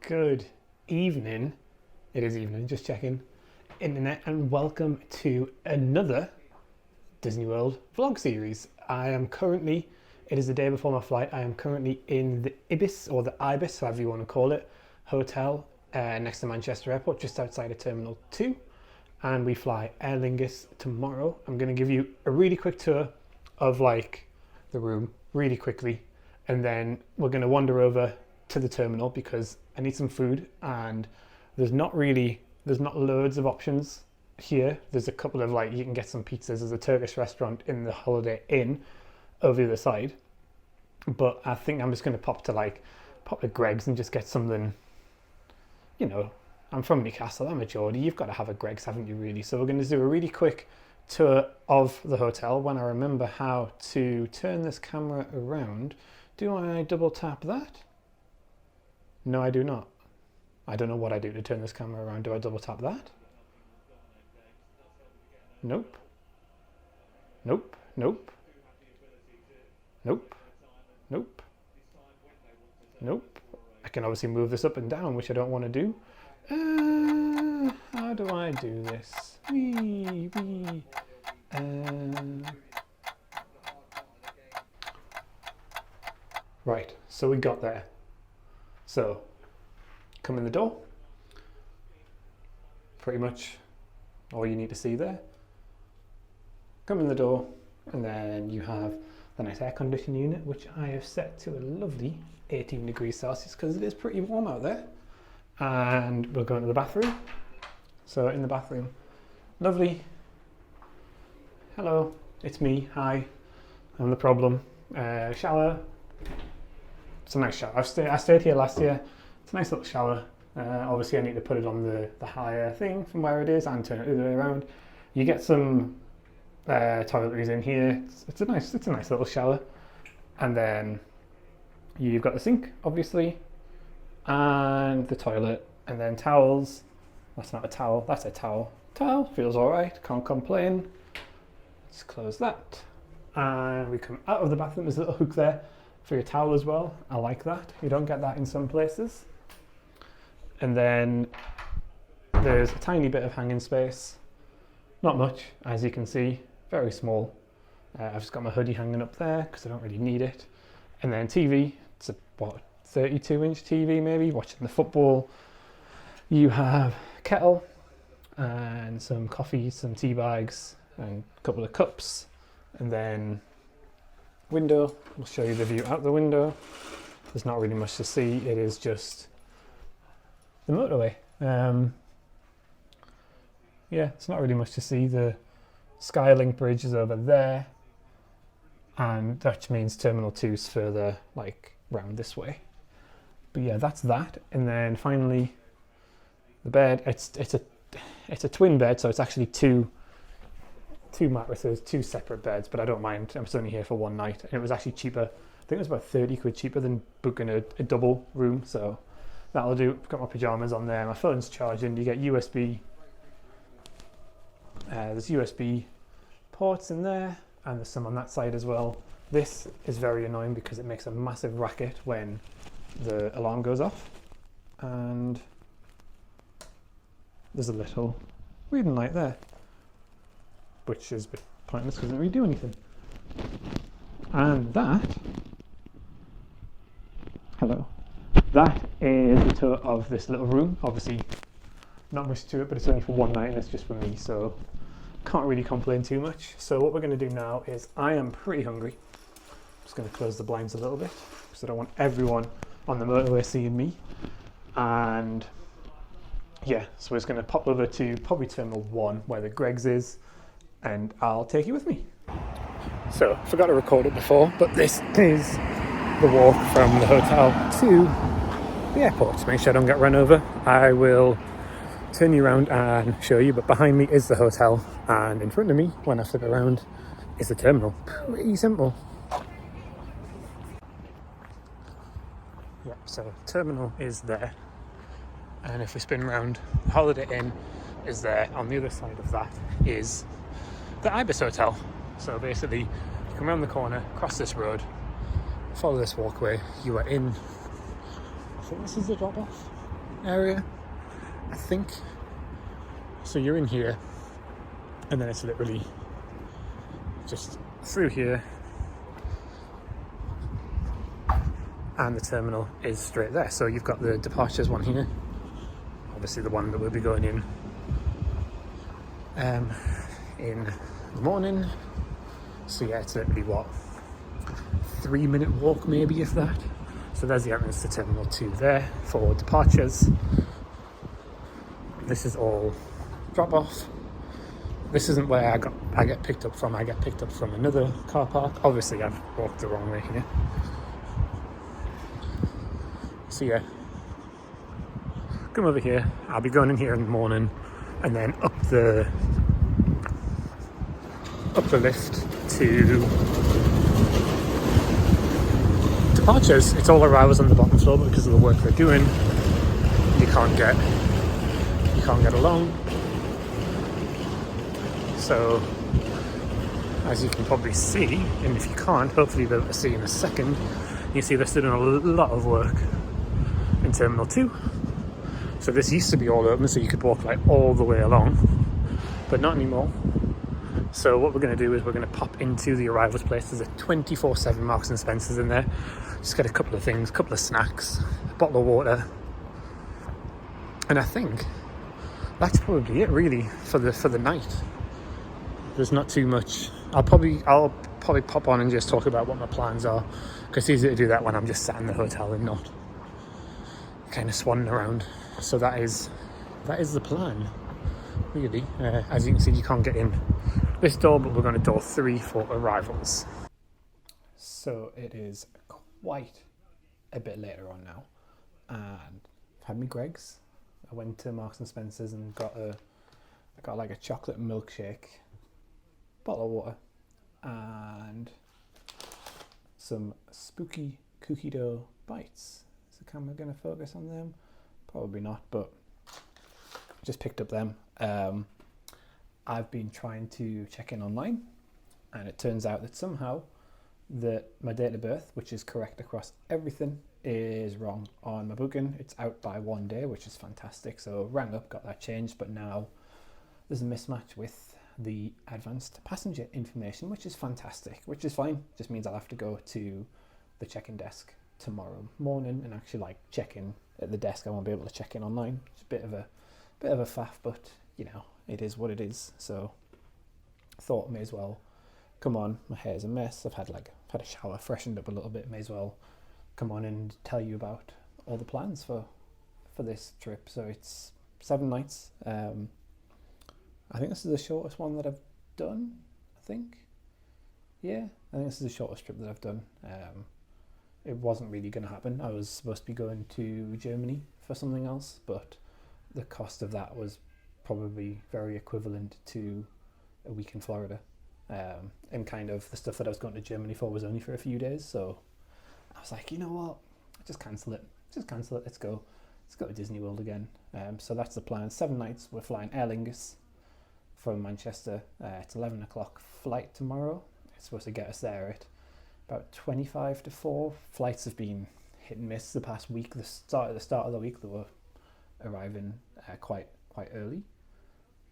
Good evening. It is evening, just checking. Internet, and welcome to another Disney World vlog series. It is the day before my flight. I am currently in the Ibis, or the Ibis, however you want to call it, hotel next to Manchester Airport, just outside of Terminal 2. And we fly Aer Lingus tomorrow. I'm going to give you a really quick tour of the room really quickly. And then we're going to wander over to the terminal because I need some food, and there's not loads of options here. There's a couple of you can get some pizzas. There's a Turkish restaurant in the Holiday Inn over the other side, but I think I'm just going to pop to Greg's and just get something. I'm from Newcastle, I'm a Geordie, you've got to have a Greg's, haven't you, really? So we're going to do a really quick tour of the hotel. When I remember how to turn this camera around, do I double tap that? No, I do not. I don't know what I do to turn this camera around. Do I double tap that? Nope. Nope. Nope. Nope. Nope. Nope. I can obviously move this up and down, which I don't want to do. How do I do this? Right, so we got there. So, come in the door. Pretty much all you need to see there. Come in the door, and then you have the nice air conditioning unit, which I have set to a lovely 18 degrees Celsius because it is pretty warm out there. And we'll go into the bathroom. So in the bathroom, lovely. Hello, it's me. Hi, I'm the problem. Shower. It's a nice shower. I stayed here last year. It's a nice little shower. Obviously, I need to put it on the higher thing from where it is and turn it the other way around. You get some toiletries in here. It's a nice little shower. And then you've got the sink, obviously, and the toilet, and then towels. That's not a towel. That's a towel. Towel feels all right. Can't complain. Let's close that. And we come out of the bathroom. There's a little hook there for your towel as well. I like that. You don't get that in some places. And then there's a tiny bit of hanging space. Not much, as you can see. Very small. I've just got my hoodie hanging up there because I don't really need it. And then TV. It's a 32-inch TV maybe, watching the football. You have a kettle and some coffee, some tea bags, and a couple of cups. And then window. I'll show you the view out the window. There's not really much to see. It is just the motorway. It's not really much to see. The Skylink bridge is over there, and that means Terminal 2's further round this way. But yeah, that's that. And then finally, the bed. It's a twin bed, so it's actually two mattresses, two separate beds, but I don't mind. I'm only here for one night, and it was actually cheaper. I think it was about 30 quid cheaper than booking a double room, so that'll do. I've got my pajamas on there, my phone's charging. You get USB. There's USB ports in there, and there's some on that side as well. This is very annoying because it makes a massive racket when the alarm goes off, and there's a little reading light there, which is a bit pointless because it doesn't really do anything. And that is the tour of this little room. Obviously, not much to it, but it's only for one night and it's just for me, so can't really complain too much. So what we're going to do now is, I am pretty hungry. I'm just going to close the blinds a little bit because I don't want everyone on the motorway seeing me. And yeah, so we're just going to pop over to probably Terminal 1 where the Greg's is, and I'll take you with me. So, I forgot to record it before, but this is the walk from the hotel to the airport. To make sure I don't get run over, I will turn you around and show you, but behind me is the hotel, and in front of me, when I flip around, is the terminal. Pretty simple. Yeah, so terminal is there, and if we spin around, the Holiday Inn is there. On the other side of that is the Ibis Hotel. So basically, you come around the corner, cross this road, follow this walkway, you are in, I think this is the drop-off. area, I think. So you're in here, and then it's literally just through here, and the terminal is straight there. So you've got the departures one here, obviously the one that we'll be going in the morning. So yeah, it's literally what, 3-minute walk maybe, if that. So there's the entrance to Terminal 2 there for departures. This is all drop off. This isn't where I get picked up from. I get picked up from another car park. Obviously I've walked the wrong way here. So yeah, come over here. I'll be going in here in the morning, and then up the lift to departures. It's all arrivals on the bottom floor, but because of the work they're doing, you can't get along. So as you can probably see, and if you can't, hopefully you'll be able to see in a second, you see they're still doing a lot of work in Terminal 2. So this used to be all open, so you could walk like all the way along, but not anymore. So what we're going to do is we're going to pop into the arrivals place. There's a 24/7 Marks and Spencer's in there. Just get a couple of things, a couple of snacks, a bottle of water, and I think that's probably it really for the night. There's not too much. I'll probably pop on and just talk about what my plans are, because it's easier to do that when I'm just sat in the hotel and not kind of swanning around. So that is the plan, really. As you can see, you can't get in this door, but we're going to door 3 for arrivals. So it is quite a bit later on now, and I've had me Greg's. I went to Marks and Spencer's and got like a chocolate milkshake, bottle of water, and some spooky cookie dough bites. Is the camera going to focus on them? Probably not, but just picked up them. I've been trying to check in online, and it turns out that somehow that my date of birth, which is correct across everything, is wrong on my booking. It's out by 1 day, which is fantastic. So rang up, got that changed, but now there's a mismatch with the advanced passenger information, which is fantastic, which is fine. Just means I'll have to go to the check-in desk tomorrow morning and actually like check in at the desk. I won't be able to check in online. It's a bit of a faff, but you know, it is what it is. So I thought may as well come on. My hair's a mess. I've had a shower, freshened up a little bit. May as well come on and tell you about all the plans for this trip. So it's 7 nights. I think this is the shortest one that I've done. I think this is the shortest trip that I've done. It wasn't really going to happen. I was supposed to be going to Germany for something else, but the cost of that was probably very equivalent to a week in Florida. And kind of the stuff that I was going to Germany for was only for a few days. So I was like, you know what? Just cancel it. Let's go to Disney World again. So that's the plan. 7 nights. We're flying Aer Lingus from Manchester. It's 11 o'clock flight tomorrow. It's supposed to get us there at about 25 to 4. Flights have been hit and miss the past week. The start of the week they were arriving quite early,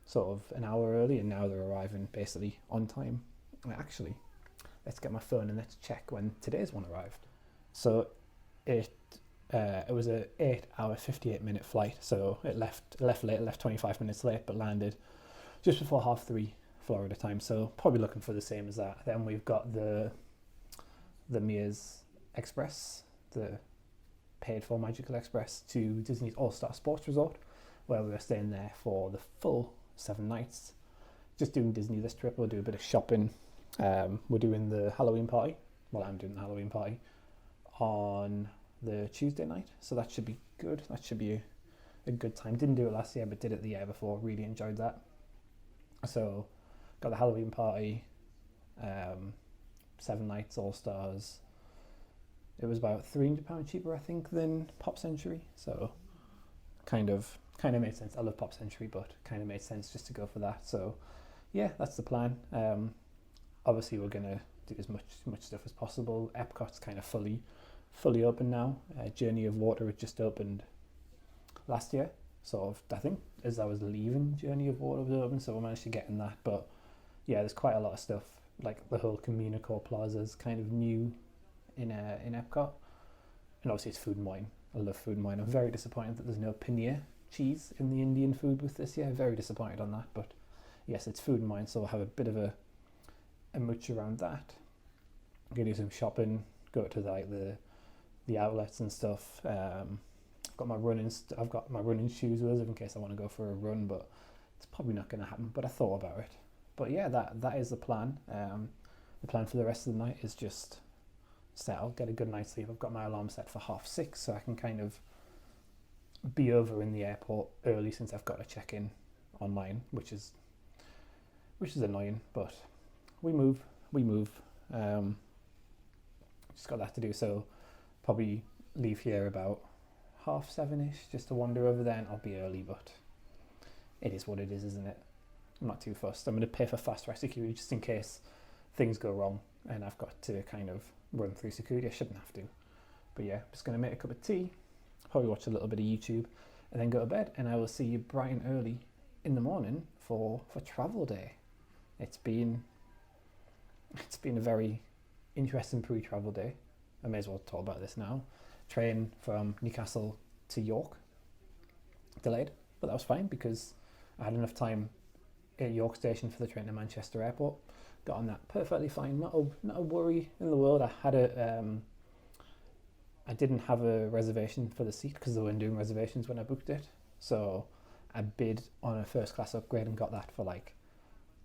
sort of an hour early, and now they're arriving basically on time. Actually, let's get my phone and let's check when today's one arrived. So it was a 8-hour 58-minute flight. So it left late, 25 minutes late, but landed just before 3:30 Florida time. So probably looking for the same as that. Then we've got the Mears Express, the paid for Magical Express to Disney's All-Star Sports Resort, where we were staying there for the full 7 nights. Just doing Disney this trip. We'll do a bit of shopping. We're doing the Halloween party. Well, I'm doing the Halloween party on the Tuesday night, so that should be good. That should be a good time. Didn't do it last year, but did it the year before. Really enjoyed that. So got the Halloween party, 7 nights, All Stars. It was about £300 cheaper, I think, than Pop Century. So kind of made sense. I love Pop Century, but kind of made sense just to go for that. So yeah, that's the plan. Obviously we're gonna do as much stuff as possible. Epcot's kind of fully open now. Journey of Water had just opened last year, sort of, I think, as I was leaving Journey of Water was open, so we managed to get in that. But yeah, there's quite a lot of stuff, like the whole Communicore Plaza is kind of new in Epcot. And obviously it's food and wine. I love food and wine. I'm very disappointed that there's no paneer cheese in the Indian food booth this year. Very disappointed on that, but yes, it's food and wine, so we'll have a bit of a mooch around that. I'm gonna do some shopping, go to the outlets and stuff. I've got my running shoes with us in case I want to go for a run, but it's probably not going to happen. But I thought about it. But yeah, that is the plan. The plan for the rest of the night is just settle, get a good night's sleep. I've got my alarm set for 6:30, so I can kind of be over in the airport early since I've got to check in online, which is annoying. But we move. Just got that to do, so probably leave here about 7:30ish just to wander over there, and I'll be early, but it is what it is, isn't it? I'm not too fussed. I'm going to pay for fast track security just in case things go wrong and I've got to kind of run through security. I shouldn't have to, but yeah, just going to make a cup of tea, probably watch a little bit of YouTube, and then go to bed, and I will see you bright and early in the morning for travel day. It's been a very interesting pre-travel day. I may as well talk about this now. Train from Newcastle to York, delayed, but that was fine because I had enough time at York Station for the train to Manchester Airport. Got on that perfectly fine, not a worry in the world. I didn't have a reservation for the seat because they weren't doing reservations when I booked it, so I bid on a first class upgrade and got that for like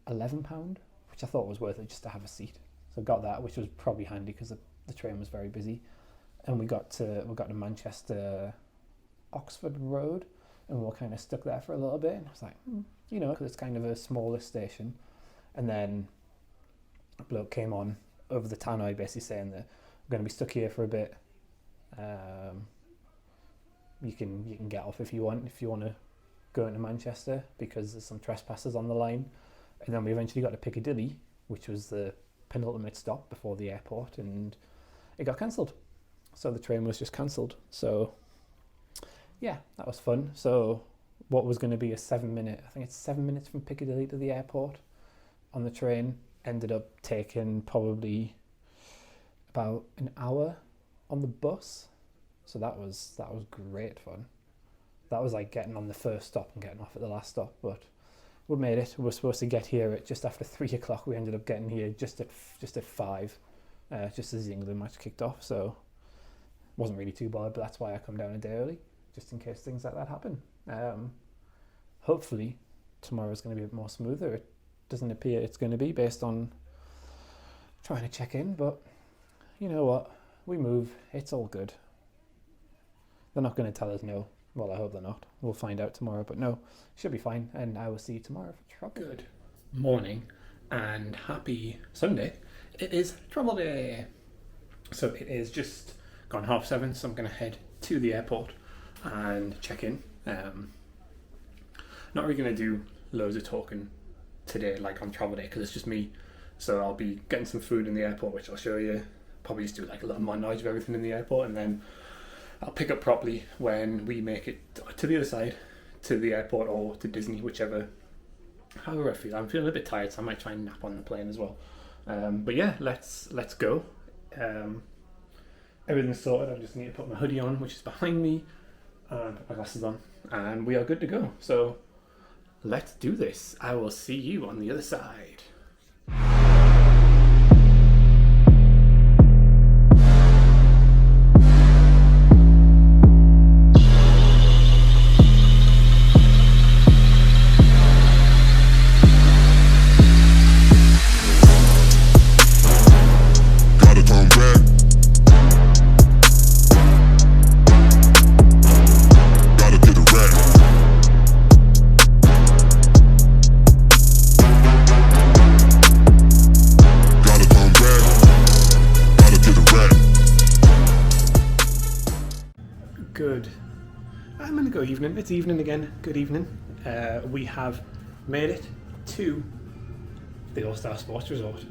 £11, which I thought was worth it just to have a seat. So got that, which was probably handy because the train was very busy. And we got to Manchester Oxford Road, and we were kind of stuck there for a little bit. And I was like, because it's kind of a smaller station. And then a bloke came on over the tannoy, basically saying that we're going to be stuck here for a bit. You can get off if you want to go into Manchester because there's some trespassers on the line. And then we eventually got to Piccadilly, which was the penultimate stop before the airport, and it got cancelled. So the train was just cancelled. So yeah, that was fun. So what was going to be I think it's 7 minutes from Piccadilly to the airport on the train, ended up taking probably about an hour on the bus. So that was great fun. That was like getting on the first stop and getting off at the last stop, but we made it. We were supposed to get here at just after 3 o'clock. We ended up getting here just at 5, just as the England match kicked off. So wasn't really too bad, but that's why I come down a day early, just in case things like that happen. Hopefully tomorrow's going to be a bit more smoother. It doesn't appear it's going to be based on trying to check in, but you know what? We move. It's all good. They're not going to tell us no. Well, I hope they're not. We'll find out tomorrow, but no, should be fine, and I will see you tomorrow for travel. Good morning and happy Sunday. It is travel day. So it is just gone 7:30, so I'm going to head to the airport and check in. Not really going to do loads of talking today, like on travel day, because it's just me. So I'll be getting some food in the airport, which I'll show you. Probably just do like a little montage of everything in the airport, and then I'll pick up properly when we make it to the other side, to the airport or to Disney, however I feel. I'm feeling a bit tired, so I might try and nap on the plane as well. But yeah, let's go. Everything's sorted. I just need to put my hoodie on, which is behind me, and put my glasses on, and we are good to go. So let's do this. I will see you on the other side. Evening. It's evening again. Good evening. We have made it to the All-Star Sports Resort.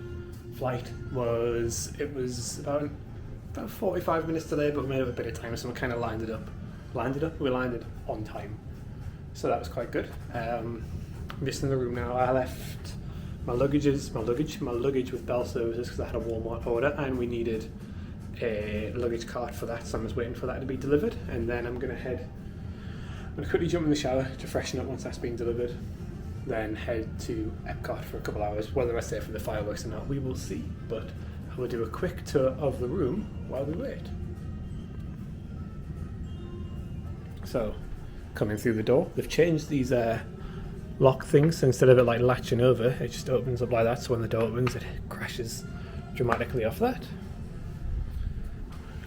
Flight was about 45 minutes delayed, but we made it a bit of time, so we kind of lined it up we landed on time, so that was quite good. Just in the room now. I left my luggage with Bell Services because I had a Walmart order and we needed a luggage cart for that, so I'm just waiting for that to be delivered, and then I'm going to quickly jump in the shower to freshen up once that's been delivered, then head to Epcot for a couple hours. Whether I stay for the fireworks or not, we will see, but I will do a quick tour of the room while we wait. So, coming through the door, they've changed these lock things, so instead of it like latching over, it just opens up like that, so when the door opens it crashes dramatically off that.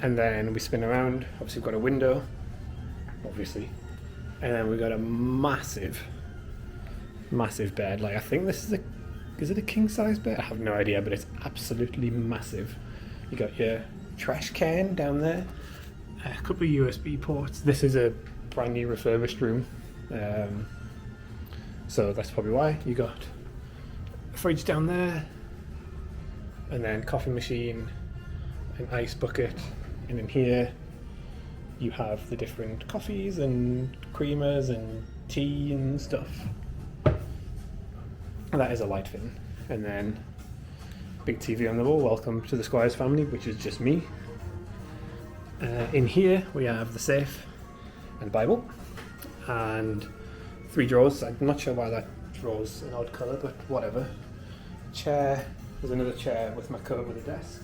And then we spin around, obviously we've got a window, obviously, and then we've got a massive bed. Like, I think this is it a king size bed? I have no idea, but it's absolutely massive. You got your trash can down there, a couple of USB ports. This is a brand new refurbished room, so that's probably why. You got a fridge down there, and then coffee machine, an ice bucket, and in here you have the different coffees and creamers and tea and stuff. That is a light fin. And then big TV on the wall, welcome to the Squires family, which is just me. In here we have the safe and Bible and 3 drawers. I'm not sure why that draw's an odd colour, but whatever. Chair, there's another chair with my coat with a desk.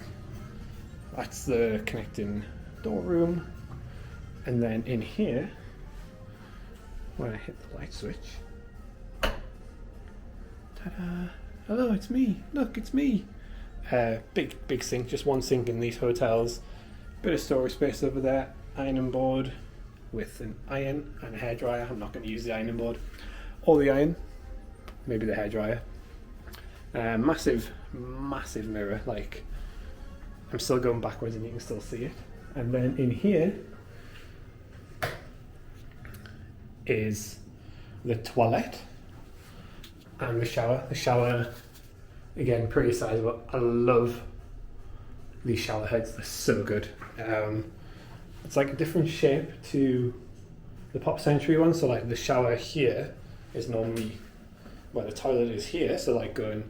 That's the connecting door room. And then in here, when I hit the light switch, ta-da! Hello, it's me. Look, it's me. Big sink, just one sink in these hotels. Bit of storage space over there. Ironing board with an iron and a hairdryer. I'm not going to use the ironing board or the iron. Maybe the hairdryer. Massive mirror. Like, I'm still going backwards and you can still see it. And then in here is the toilet and the shower. The shower, again, pretty sizable. I love these shower heads, they're so good. It's like a different shape to the Pop Century one, so like the shower here is normally where the toilet is here, so like going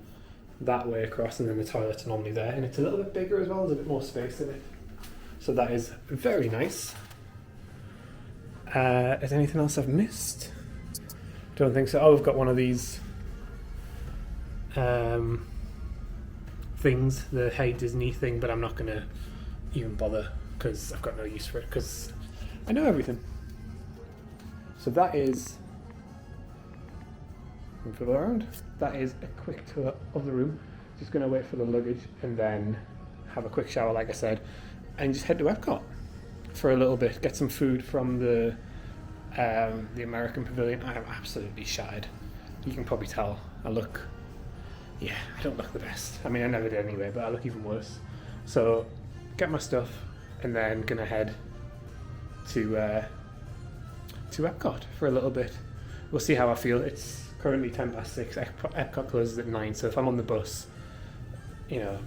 that way across, and then the toilet's normally there, and it's a little bit bigger as well, there's a bit more space in it. So that is very nice. Is anything else I've missed? Don't think so. Oh, we've got one of these things, the Hey Disney thing, but I'm not going to even bother because I've got no use for it because I know everything. So that is, flip around. That is a quick tour of the room. Just going to wait for the luggage and then have a quick shower, like I said, and just head to Epcot for a little bit, get some food from the American Pavilion. I am absolutely shattered. You can probably tell. I don't look the best. I mean, I never did anyway, but I look even worse. So, get my stuff, and then gonna head to Epcot for a little bit. We'll see how I feel. It's currently 6:10. Epcot closes at 9, so if I'm on the bus,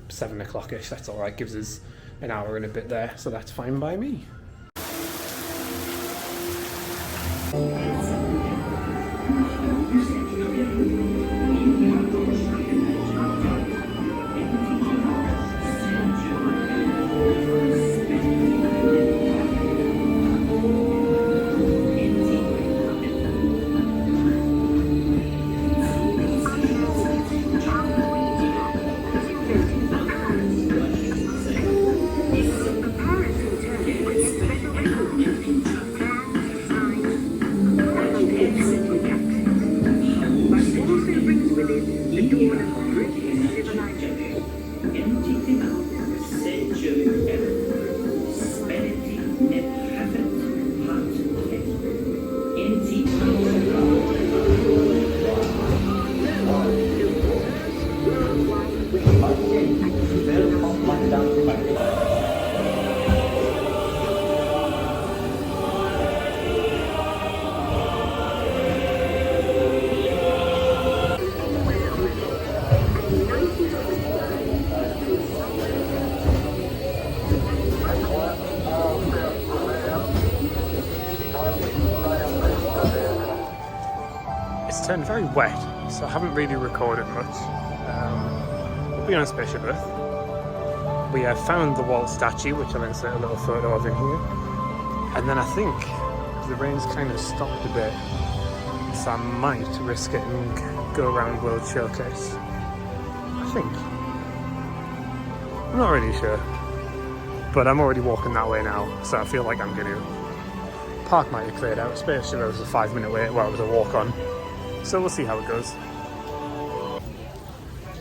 7 o'clock-ish, that's alright. Gives us an hour and a bit there, so that's fine by me. turned very wet, so I haven't really recorded much. We'll be on Spaceship Earth. We have found the Walt statue, which I'll insert a little photo of in here. And then I think the rain's kind of stopped a bit, so I might risk it and go around World Showcase. I think. I'm not really sure. But I'm already walking that way now, so I feel like I'm going to. Park might have cleared out. Spaceship Earth was a 5-minute wait, well, it was a walk on. So we'll see how it goes.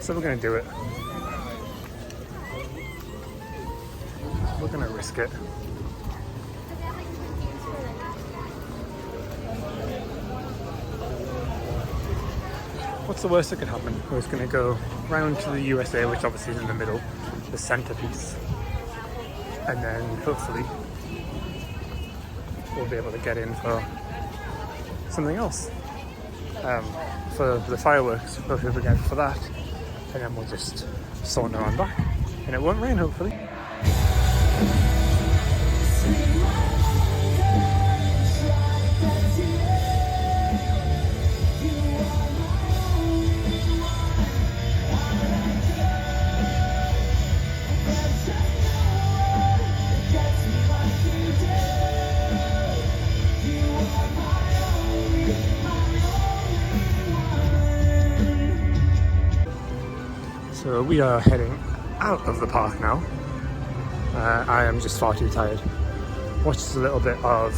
So we're going to do it. We're going to risk it. What's the worst that could happen? We're just going to go round to the USA, which obviously is in the middle, the centerpiece. And then hopefully we'll be able to get in for something else. For the fireworks, hopefully we'll get in for that. And then we'll just saunter on back. And it won't rain, hopefully. So we are heading out of the park now. I am just far too tired. Watched a little bit of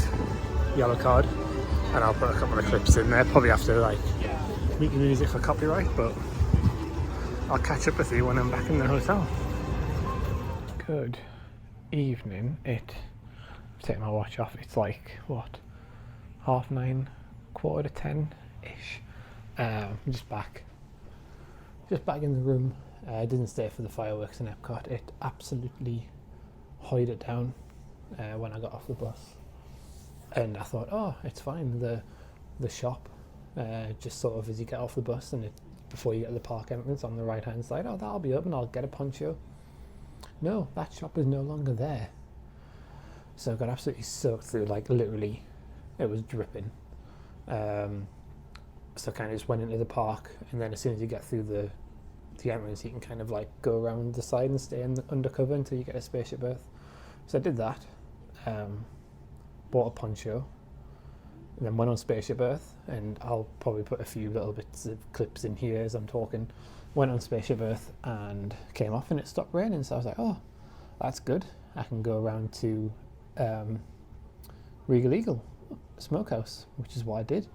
Yellow Card, and I'll put a couple of clips in there. Probably have to like mute the music for copyright, but I'll catch up with you when I'm back in the hotel. Good evening. I'm taking my watch off. It's like what, 9:30, 9:45-ish. I'm just back in the room. I didn't stay for the fireworks in Epcot. It absolutely hoyed it down when I got off the bus, and I thought, oh, it's fine. The shop, just sort of as you get off the bus and before you get to the park entrance on the right hand side, oh, that'll be open. I'll get a poncho. No, that shop is no longer there. So I got absolutely soaked through. Like literally, it was dripping. So I kind of just went into the park, and then as soon as you get through the entrance, you can kind of like go around the side and stay undercover until you get a Spaceship Earth. So I did that, bought a poncho, and then went on Spaceship Earth, and I'll probably put a few little bits of clips in here as I'm talking. Went on Spaceship Earth and came off, and it stopped raining, so I was like, oh, that's good. I can go around to Regal Eagle Smokehouse, which is what I did.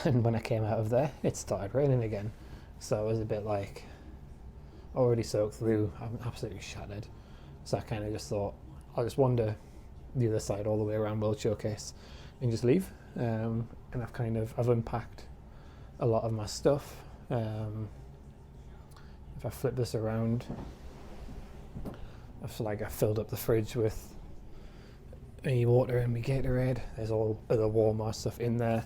And when I came out of there, it started raining again. So I was a bit like, already soaked through, I'm absolutely shattered. So I kind of just thought, I'll just wander the other side all the way around World Showcase and just leave. And I've unpacked a lot of my stuff. If I flip this around, I filled up the fridge with me water and me Gatorade. There's all other Walmart stuff in there.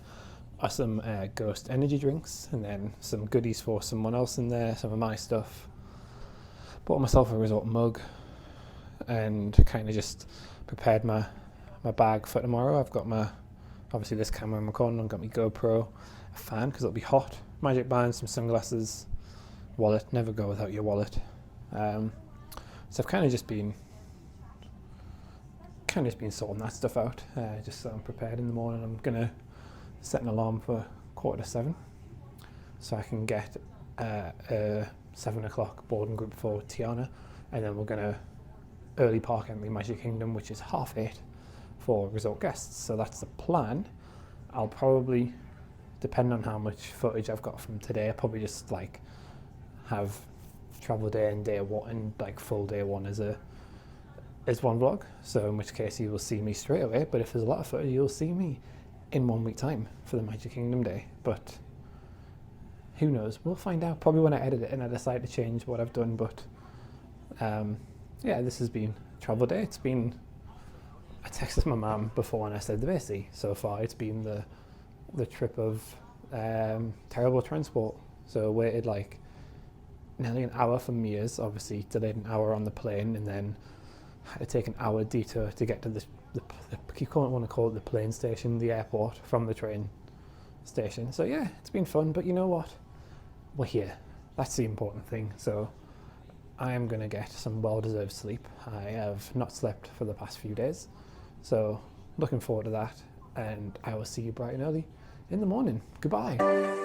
Some Ghost energy drinks, and then some goodies for someone else in there, some of my stuff. Bought myself a resort mug, and kind of just prepared my bag for tomorrow. I've got obviously this camera in my corner, I've got my GoPro, a fan because it'll be hot, magic band, some sunglasses, wallet, never go without your wallet. So I've kind of just been sorting that stuff out, just so I'm prepared in the morning. I'm gonna set an alarm for 7:15 so I can get a 7 o'clock boarding group for Tiana, and then we're going to early park entry Magic Kingdom, which is 8:30 for resort guests. So that's the plan. I'll probably, depending on how much footage I've got from today, I'll probably just like have travel day and day one and like full day one as one vlog, so in which case you will see me straight away. But if there's a lot of footage, you'll see me in 1 week time for the Magic Kingdom day, but who knows, we'll find out probably when I edit it and I decide to change what I've done. But yeah, this has been travel day. I texted my mum before and I said, basically so far it's been the trip of terrible transport. So waited like nearly an hour for Mia's, obviously delayed an hour on the plane, and then had to take an hour detour to get to you can't want to call it the plane station, the airport, from the train. station. So yeah, it's been fun, but you know what? We're here. That's the important thing. So I am going to get some well-deserved sleep. I have not slept for the past few days. So looking forward to that. And I will see you bright and early in the morning. Goodbye.